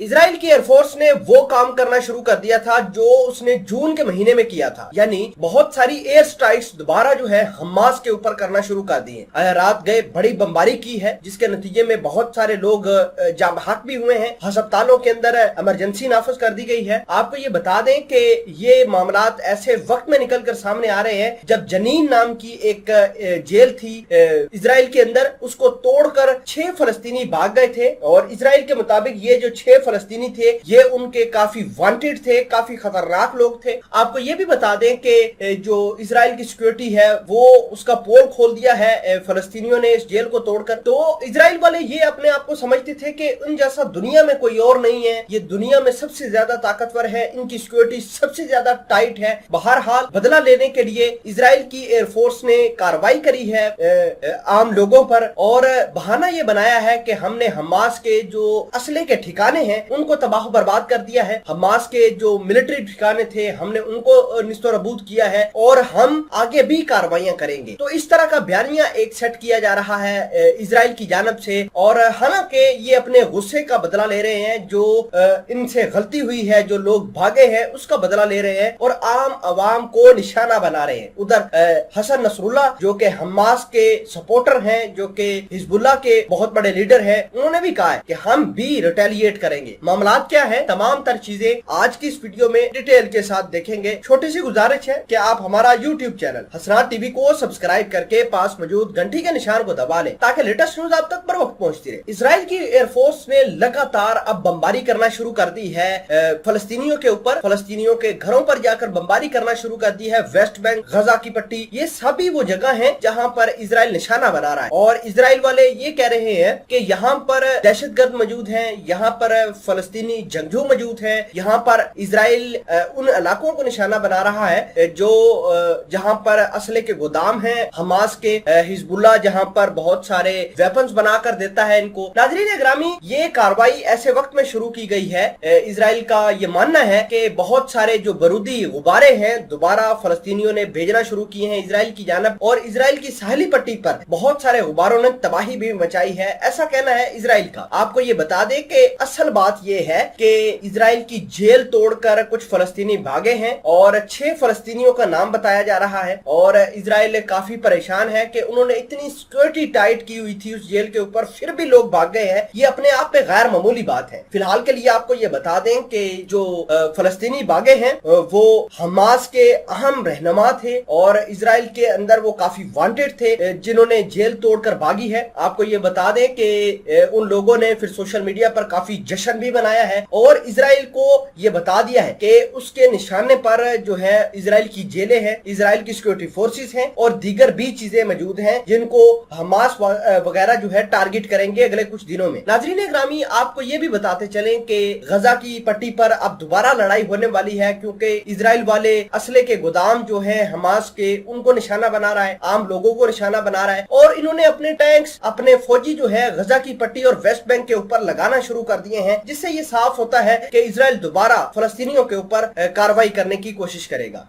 Israel की air force ने वो काम करना शुरू कर दिया था जो उसने जून के महीने में किया था, यानी बहुत सारी एयर स्ट्राइक्स दोबारा जो है हमास के ऊपर करना शुरू कर दिए। रात गए बड़ी बमबारी की है, जिसके नतीजे में बहुत सारे लोग जान बहक भी हुए हैं। अस्पतालों के अंदर इमरजेंसी नाफज कर दी गई है। आपको ये बता दें कि ये मामलात ऐसे वक्त में निकल कर सामने आ रहे हैं जब जनीन नाम की एक जेल थी इजराइल के अंदर, उसको तोड़कर 6 फलस्तीनी भाग गए थे। और इजराइल के मुताबिक ये जो 6 फलस्तीनी थे ये उनके काफी वांटेड थे, काफी खतरनाक लोग थे। आपको ये भी बता दें कि जो इजराइल की सिक्योरिटी है वो उसका पोल खोल दिया है फलस्तीनियों ने इस जेल को तोड़कर। तो इजराइल वाले ये अपने आप को समझते थे कि उन जैसा दुनिया में कोई और नहीं है, ये दुनिया में सबसे ज्यादा ताकतवर है, इनकी सिक्योरिटी सबसे ज्यादा टाइट है। बहरहाल बदला लेने के लिए इजराइल की एयरफोर्स ने कार्रवाई करी है आम लोगों पर, और बहाना ये बनाया है कि हमने हमास के जो असले के ठिकाने हैं उनको तबाह बर्बाद कर दिया है, हमास के जो मिलिट्री ठिकाने थे हमने उनको निस्तोरबूद किया है और हम आगे भी कार्रवाइयां करेंगे। तो इस तरह का बयानिया एक सेट किया जा रहा है इजराइल की जानब से, और हालांकि ये अपने गुस्से का बदला ले रहे हैं, जो इनसे गलती हुई है, जो लोग भागे हैं उसका बदला ले रहे हैं और आम आवाम को निशाना बना रहे हैं। उधर हसन नसरुल्लाह जो कि हमास के सपोर्टर हैं, जो कि हिजबुल्लाह के बहुत बड़े लीडर हैं, उन्होंने भी कहा है कि हम भी रिटेलिएट करेंगे। मामलात क्या है, तमाम तर चीजें आज की इस वीडियो में डिटेल के साथ देखेंगे। छोटी सी गुजारिश है कि आप हमारा यूट्यूब चैनल हसनात टीवी को सब्सक्राइब करके पास मौजूद घंटी के निशान को दबा लें ताकि लेटेस्ट न्यूज आप तक बर वक्त पहुंचती रहे। इजराइल की एयरफोर्स ने लगातार अब बमबारी करना शुरू कर दी है फलस्तीनियों के ऊपर, फलस्तीनियों के घरों पर जाकर बमबारी करना शुरू कर दी है। वेस्ट बैंक, गजा की पट्टी, ये सभी वो जगह है जहाँ पर इजराइल निशाना बना रहा है। और इजराइल वाले ये कह रहे हैं कि यहाँ पर दहशतगर्द मौजूद हैं, यहाँ पर फलस्तीनी जंगजू मौजूद है, यहाँ पर इजराइल उन इलाकों को निशाना बना रहा है जो जहाँ पर असले के गोदाम हैं हमास के, हिजबुल्लाह जहाँ पर बहुत सारे वेपन्स बनाकर देता है इनको। नाज़रीन ग्रामी, ये कार्रवाई ऐसे वक्त में शुरू की गई है, इजराइल का ये मानना है कि बहुत सारे जो बारूदी गुब्बारे हैं दोबारा फलस्तीनियों ने भेजना शुरू किए हैं इजराइल की जानब, और इजराइल की साहली पट्टी पर बहुत सारे गुब्बारों ने तबाही भी मचाई है, ऐसा कहना है इजराइल का। आपको ये बता दें कि असल बात ये है कि इजराइल की जेल तोड़कर कुछ फलस्तीनी भागे हैं और 6 फलस्तीनियों का नाम बताया जा रहा है। और इजराइल काफी परेशान है कि उन्होंने इतनी सिक्योरिटी टाइट की हुई थी उस जेल के ऊपर, फिर भी लोग भाग गए हैं। ये अपने आप में गैर मामूली बात है। फिलहाल के लिए आपको ये बता दें कि जो फलस्तीनी भागे हैं वो हमास के अहम रहनुमा थे और इजराइल के अंदर वो काफी वांटेड थे जिन्होंने जेल तोड़कर भागी है। आपको ये बता दें कि उन लोगों ने फिर सोशल मीडिया पर काफी जश्न भी बनाया है और इजराइल को ये बता दिया है कि उसके निशाने पर जो है इजराइल की जेलें हैं, इजराइल की सिक्योरिटी फोर्सेस हैं और दीगर भी चीजें मौजूद हैं जिनको हमास वगैरह जो है टारगेट करेंगे अगले कुछ दिनों में। नाज़रीन ग्रामी, आपको ये भी बताते चलें कि गजा की पट्टी पर अब दोबारा लड़ाई होने वाली है, क्योंकि इजराइल वाले असले के गोदाम जो है हमास के उनको निशाना बना रहा है, आम लोगों को निशाना बना रहा है, और इन्होंने अपने टैंक्स, अपने फौजी जो है गजा की पट्टी और वेस्ट बैंक के ऊपर लगाना शुरू कर दिए हैं, जिससे ये साफ होता है कि इजराइल दोबारा फलस्तीनियों के ऊपर कार्रवाई करने की कोशिश करेगा।